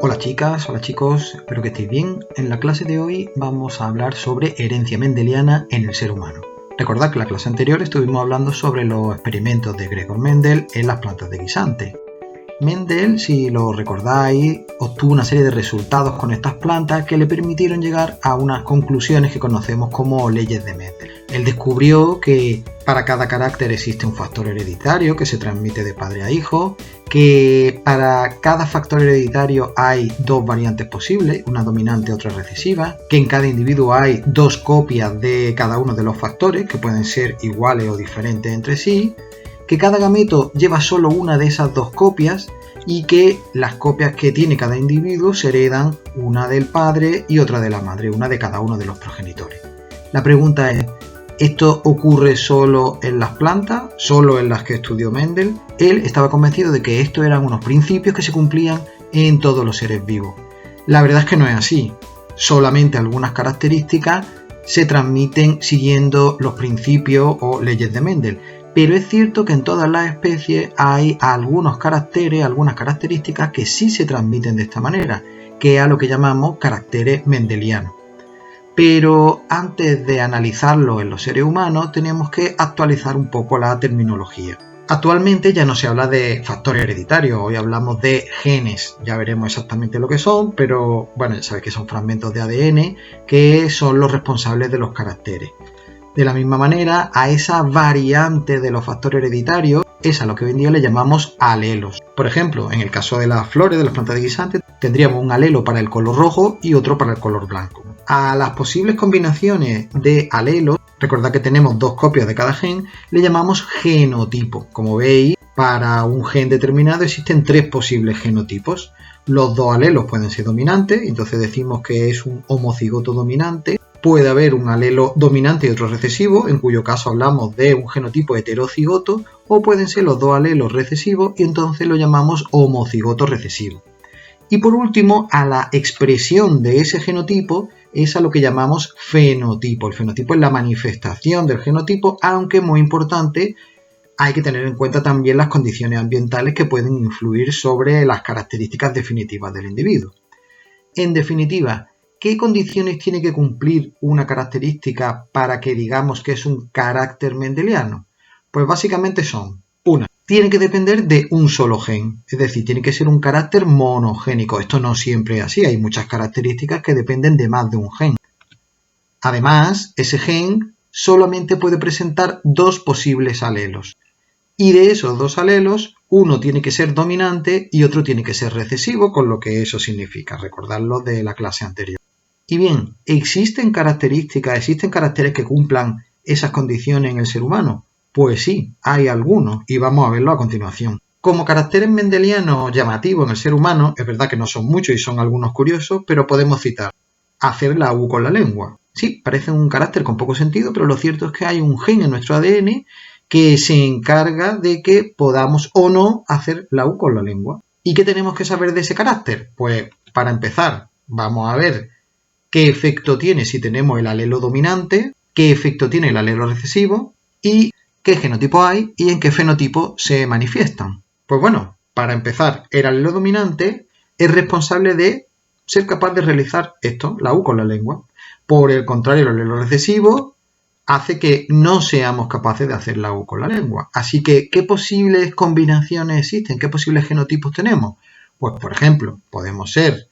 Hola chicas, hola chicos, espero que estéis bien. En la clase de hoy vamos a hablar sobre herencia mendeliana en el ser humano. Recordad que en la clase anterior estuvimos hablando sobre los experimentos de Gregor Mendel en las plantas de guisante. Mendel, si lo recordáis, obtuvo una serie de resultados con estas plantas que le permitieron llegar a unas conclusiones que conocemos como leyes de Mendel. Él descubrió que para cada carácter existe un factor hereditario que se transmite de padre a hijo, que para cada factor hereditario hay dos variantes posibles, una dominante y otra recesiva, que en cada individuo hay dos copias de cada uno de los factores que pueden ser iguales o diferentes entre sí, que cada gameto lleva solo una de esas dos copias y que las copias que tiene cada individuo se heredan una del padre y otra de la madre, una de cada uno de los progenitores. La pregunta es, ¿esto ocurre solo en las plantas, solo en las que estudió Mendel? Él estaba convencido de que estos eran unos principios que se cumplían en todos los seres vivos. La verdad es que no es así. Solamente algunas características se transmiten siguiendo los principios o leyes de Mendel. Pero es cierto que en todas las especies hay algunos caracteres, algunas características que sí se transmiten de esta manera, que es a lo que llamamos caracteres mendelianos. Pero antes de analizarlo en los seres humanos tenemos que actualizar un poco la terminología. Actualmente ya no se habla de factores hereditarios, hoy hablamos de genes, ya veremos exactamente lo que son, pero bueno, ya sabéis que son fragmentos de ADN que son los responsables de los caracteres. De la misma manera, a esa variante de los factores hereditarios es a lo que hoy en día le llamamos alelos. Por ejemplo, en el caso de las flores, de las plantas de guisante, tendríamos un alelo para el color rojo y otro para el color blanco. A las posibles combinaciones de alelos, recordad que tenemos dos copias de cada gen, le llamamos genotipo. Como veis, para un gen determinado existen tres posibles genotipos. Los dos alelos pueden ser dominantes, entonces decimos que es un homocigoto dominante. Puede haber un alelo dominante y otro recesivo, en cuyo caso hablamos de un genotipo heterocigoto, o pueden ser los dos alelos recesivos y entonces lo llamamos homocigoto recesivo. Y por último, a la expresión de ese genotipo es a lo que llamamos fenotipo. El fenotipo es la manifestación del genotipo, aunque muy importante, hay que tener en cuenta también las condiciones ambientales que pueden influir sobre las características definitivas del individuo. En definitiva, ¿qué condiciones tiene que cumplir una característica para que digamos que es un carácter mendeliano? Pues básicamente son: una, tiene que depender de un solo gen, es decir, tiene que ser un carácter monogénico. Esto no siempre es así, hay muchas características que dependen de más de un gen. Además, ese gen solamente puede presentar dos posibles alelos. Y de esos dos alelos, uno tiene que ser dominante y otro tiene que ser recesivo, con lo que eso significa, recordadlo de la clase anterior. Y bien, ¿existen caracteres que cumplan esas condiciones en el ser humano? Pues sí, hay algunos y vamos a verlo a continuación. Como caracteres mendelianos llamativos en el ser humano, es verdad que no son muchos y son algunos curiosos, pero podemos citar: hacer la U con la lengua. Sí, parece un carácter con poco sentido, pero lo cierto es que hay un gen en nuestro ADN que se encarga de que podamos o no hacer la U con la lengua. ¿Y qué tenemos que saber de ese carácter? Pues para empezar, vamos a ver qué efecto tiene si tenemos el alelo dominante, qué efecto tiene el alelo recesivo y qué genotipo hay y en qué fenotipo se manifiestan. Pues bueno, para empezar, el alelo dominante es responsable de ser capaz de realizar esto, la U con la lengua. Por el contrario, el alelo recesivo hace que no seamos capaces de hacer la U con la lengua. Así que, ¿qué posibles combinaciones existen? ¿Qué posibles genotipos tenemos? Pues, por ejemplo, podemos ser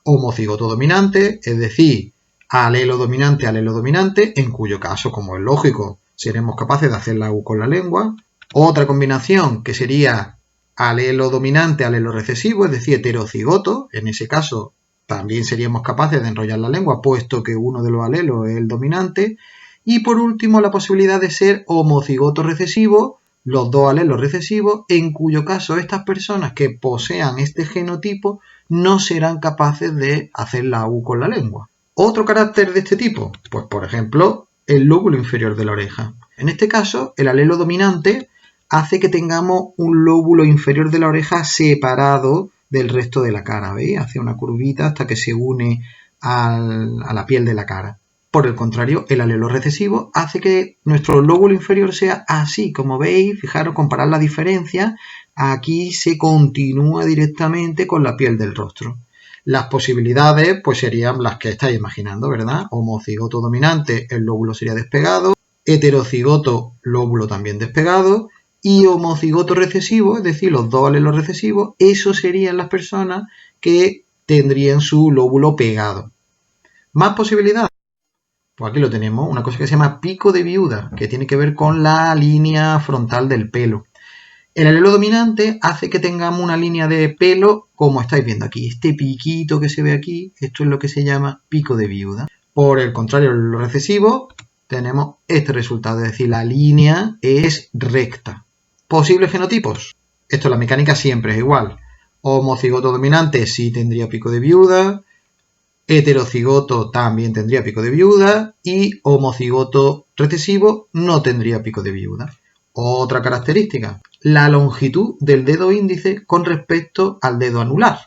homocigoto dominante, es decir, alelo dominante, en cuyo caso, como es lógico, seremos capaces de hacer la U con la lengua. Otra combinación que sería alelo dominante, alelo recesivo, es decir, heterocigoto, en ese caso también seríamos capaces de enrollar la lengua, puesto que uno de los alelos es el dominante. Y por último, la posibilidad de ser homocigoto recesivo, los dos alelos recesivos, en cuyo caso estas personas que posean este genotipo no serán capaces de hacer la U con la lengua. ¿Otro carácter de este tipo? Pues por ejemplo, el lóbulo inferior de la oreja. En este caso, el alelo dominante hace que tengamos un lóbulo inferior de la oreja separado del resto de la cara, ¿veis? Hace una curvita hasta que se une a la piel de la cara. Por el contrario, el alelo recesivo hace que nuestro lóbulo inferior sea así, como veis, fijaros, comparad la diferencia, aquí se continúa directamente con la piel del rostro. Las posibilidades pues serían las que estáis imaginando, ¿verdad? Homocigoto dominante, el lóbulo sería despegado, heterocigoto, lóbulo también despegado, y homocigoto recesivo, es decir, los dos alelos recesivos, esos serían las personas que tendrían su lóbulo pegado. ¿Más posibilidades? Pues aquí lo tenemos, una cosa que se llama pico de viuda, que tiene que ver con la línea frontal del pelo. El alelo dominante hace que tengamos una línea de pelo, como estáis viendo aquí. Este piquito que se ve aquí, esto es lo que se llama pico de viuda. Por el contrario, en lo recesivo, tenemos este resultado, es decir, la línea es recta. ¿Posibles genotipos? Esto, la mecánica siempre es igual. Homocigoto dominante sí tendría pico de viuda, heterocigoto también tendría pico de viuda y homocigoto recesivo no tendría pico de viuda. Otra característica, la longitud del dedo índice con respecto al dedo anular.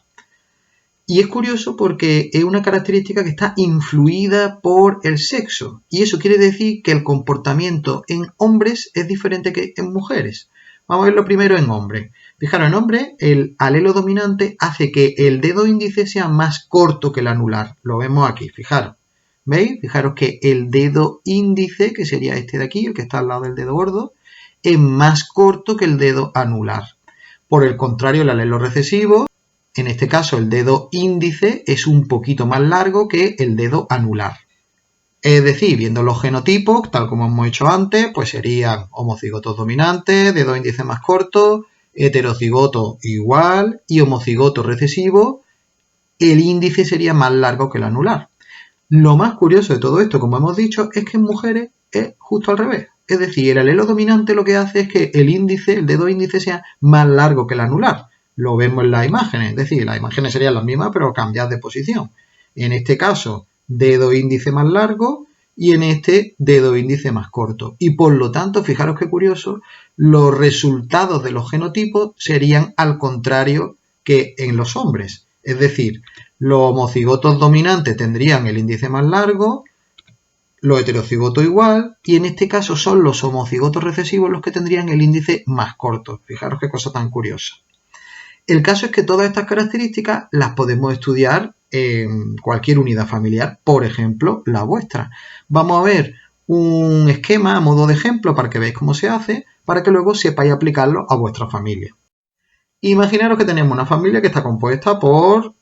Y es curioso porque es una característica que está influida por el sexo. Y eso quiere decir que el comportamiento en hombres es diferente que en mujeres. Vamos a verlo primero en hombres. Fijaros, en hombres el alelo dominante hace que el dedo índice sea más corto que el anular. Lo vemos aquí, fijaros. ¿Veis? Fijaros que el dedo índice, que sería este de aquí, el que está al lado del dedo gordo, es más corto que el dedo anular. Por el contrario, el alelo recesivo, en este caso el dedo índice, es un poquito más largo que el dedo anular. Es decir, viendo los genotipos, tal como hemos hecho antes, pues serían homocigotos dominantes, dedo índice más corto, heterocigoto igual y homocigoto recesivo, el índice sería más largo que el anular. Lo más curioso de todo esto, como hemos dicho, es que en mujeres es justo al revés. Es decir, el alelo dominante lo que hace es que el índice, el dedo índice, sea más largo que el anular. Lo vemos en las imágenes, es decir, las imágenes serían las mismas, pero cambiadas de posición. En este caso, dedo índice más largo y en este, dedo índice más corto. Y por lo tanto, fijaros qué curioso, los resultados de los genotipos serían al contrario que en los hombres. Es decir, los homocigotos dominantes tendrían el índice más largo, los heterocigotos igual, y en este caso son los homocigotos recesivos los que tendrían el índice más corto. Fijaros qué cosa tan curiosa. El caso es que todas estas características las podemos estudiar en cualquier unidad familiar, por ejemplo, la vuestra. Vamos a ver un esquema a modo de ejemplo para que veáis cómo se hace, para que luego sepáis aplicarlo a vuestra familia. Imaginaros que tenemos una familia que está compuesta por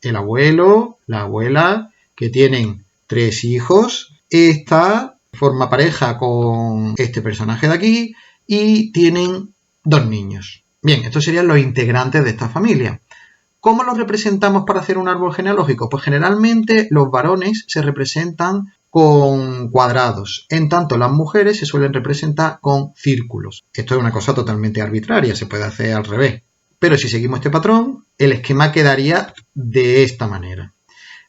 el abuelo, la abuela, que tienen 3 hijos. Esta forma pareja con este personaje de aquí y tienen 2 niños. Bien, estos serían los integrantes de esta familia. ¿Cómo los representamos para hacer un árbol genealógico? Pues generalmente los varones se representan con cuadrados, en tanto las mujeres se suelen representar con círculos. Esto es una cosa totalmente arbitraria, se puede hacer al revés. Pero si seguimos este patrón, el esquema quedaría de esta manera.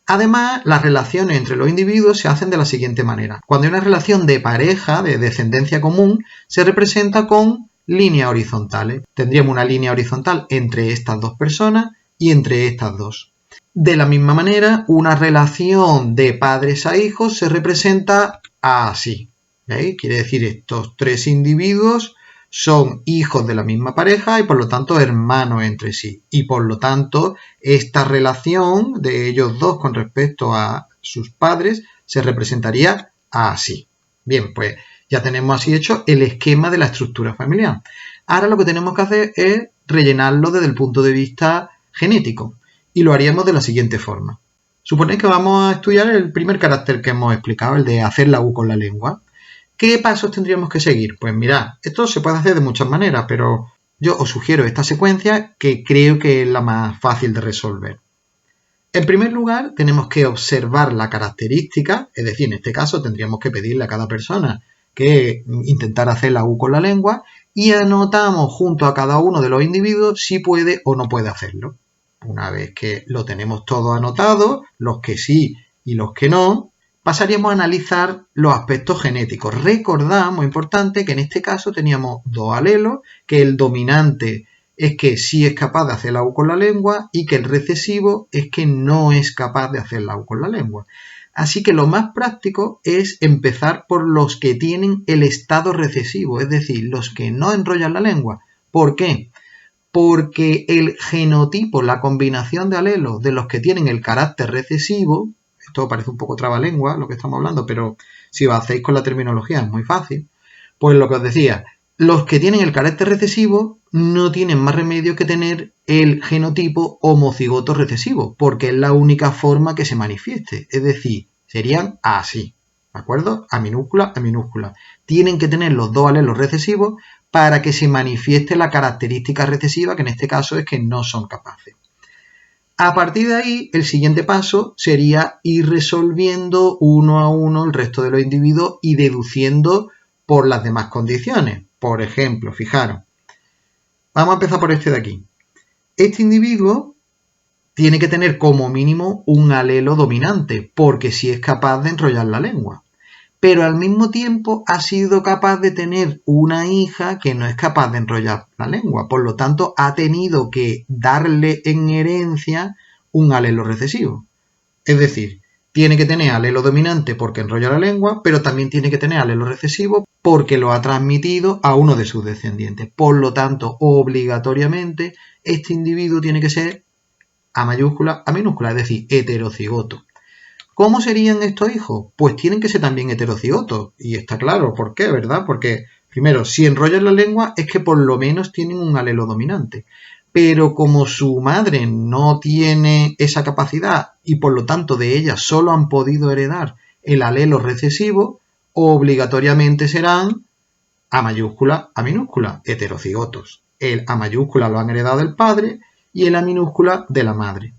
Además, las relaciones entre los individuos se hacen de la siguiente manera. Cuando hay una relación de pareja, de descendencia común, se representa con líneas horizontales. Tendríamos una línea horizontal entre estas dos personas y entre estas dos. De la misma manera, una relación de padres a hijos se representa así. ¿Veis? Quiere decir, estos 3 individuos son hijos de la misma pareja y por lo tanto hermanos entre sí. Y por lo tanto, esta relación de ellos dos con respecto a sus padres se representaría así. Bien, pues ya tenemos así hecho el esquema de la estructura familiar. Ahora lo que tenemos que hacer es rellenarlo desde el punto de vista genético. Y lo haríamos de la siguiente forma. Suponéis que vamos a estudiar el primer carácter que hemos explicado, el de hacer la U con la lengua. ¿Qué pasos tendríamos que seguir? Pues mirad, esto se puede hacer de muchas maneras, pero yo os sugiero esta secuencia que creo que es la más fácil de resolver. En primer lugar, tenemos que observar la característica, es decir, en este caso tendríamos que pedirle a cada persona que intentara hacer la U con la lengua y anotamos junto a cada uno de los individuos si puede o no puede hacerlo. Una vez que lo tenemos todo anotado, los que sí y los que no, pasaríamos a analizar los aspectos genéticos. Recordad, muy importante, que en este caso teníamos 2 alelos, que el dominante es que sí es capaz de hacer la U con la lengua y que el recesivo es que no es capaz de hacer la U con la lengua. Así que lo más práctico es empezar por los que tienen el estado recesivo, es decir, los que no enrollan la lengua. ¿Por qué? porque el genotipo, la combinación de alelos de los que tienen el carácter recesivo, esto parece un poco trabalengua lo que estamos hablando, pero si lo hacéis con la terminología es muy fácil, pues lo que os decía, los que tienen el carácter recesivo no tienen más remedio que tener el genotipo homocigoto recesivo, porque es la única forma que se manifieste, es decir, serían así, ¿de acuerdo? A minúscula, a minúscula. Tienen que tener los dos alelos recesivos para que se manifieste la característica recesiva, que en este caso es que no son capaces. A partir de ahí, el siguiente paso sería ir resolviendo uno a uno el resto de los individuos y deduciendo por las demás condiciones. Por ejemplo, fijaros, vamos a empezar por este de aquí. Este individuo tiene que tener como mínimo un alelo dominante, porque si es capaz de enrollar la lengua. Pero al mismo tiempo ha sido capaz de tener una hija que no es capaz de enrollar la lengua. Por lo tanto, ha tenido que darle en herencia un alelo recesivo. Es decir, tiene que tener alelo dominante porque enrolla la lengua, pero también tiene que tener alelo recesivo porque lo ha transmitido a uno de sus descendientes. Por lo tanto, obligatoriamente, este individuo tiene que ser A mayúscula, A minúscula, es decir, heterocigoto. ¿Cómo serían estos hijos? Pues tienen que ser también heterocigotos. Y está claro, ¿por qué? ¿Verdad? Porque, primero, si enrollan la lengua es que por lo menos tienen un alelo dominante. Pero como su madre no tiene esa capacidad y por lo tanto de ella solo han podido heredar el alelo recesivo, obligatoriamente serán A mayúscula, A minúscula, heterocigotos. El A mayúscula lo han heredado del padre y el A minúscula de la madre.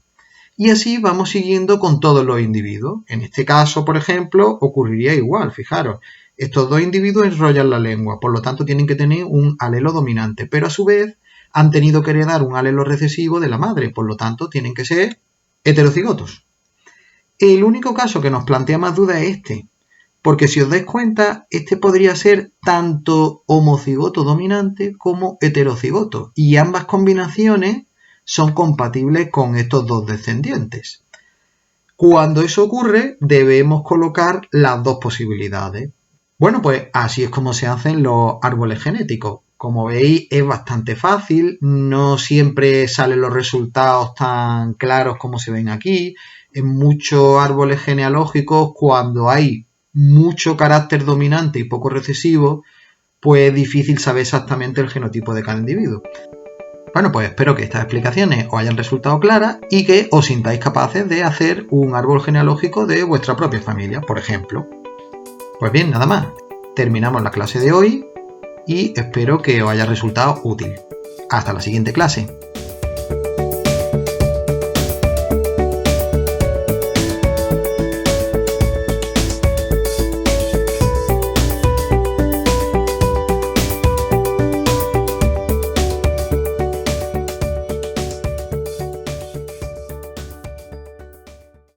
Y así vamos siguiendo con todos los individuos. En este caso, por ejemplo, ocurriría igual, fijaros. Estos dos individuos enrollan la lengua, por lo tanto tienen que tener un alelo dominante, pero a su vez han tenido que heredar un alelo recesivo de la madre, por lo tanto tienen que ser heterocigotos. El único caso que nos plantea más duda es este, porque si os dais cuenta, este podría ser tanto homocigoto dominante como heterocigoto, y ambas combinaciones son compatibles con estos dos descendientes. Cuando eso ocurre, debemos colocar las dos posibilidades. Bueno, pues así es como se hacen los árboles genéticos. Como veis, es bastante fácil, no siempre salen los resultados tan claros como se ven aquí. En muchos árboles genealógicos, cuando hay mucho carácter dominante y poco recesivo, pues es difícil saber exactamente el genotipo de cada individuo. Bueno, pues espero que estas explicaciones os hayan resultado claras y que os sintáis capaces de hacer un árbol genealógico de vuestra propia familia, por ejemplo. Pues bien, nada más. Terminamos la clase de hoy y espero que os haya resultado útil. Hasta la siguiente clase.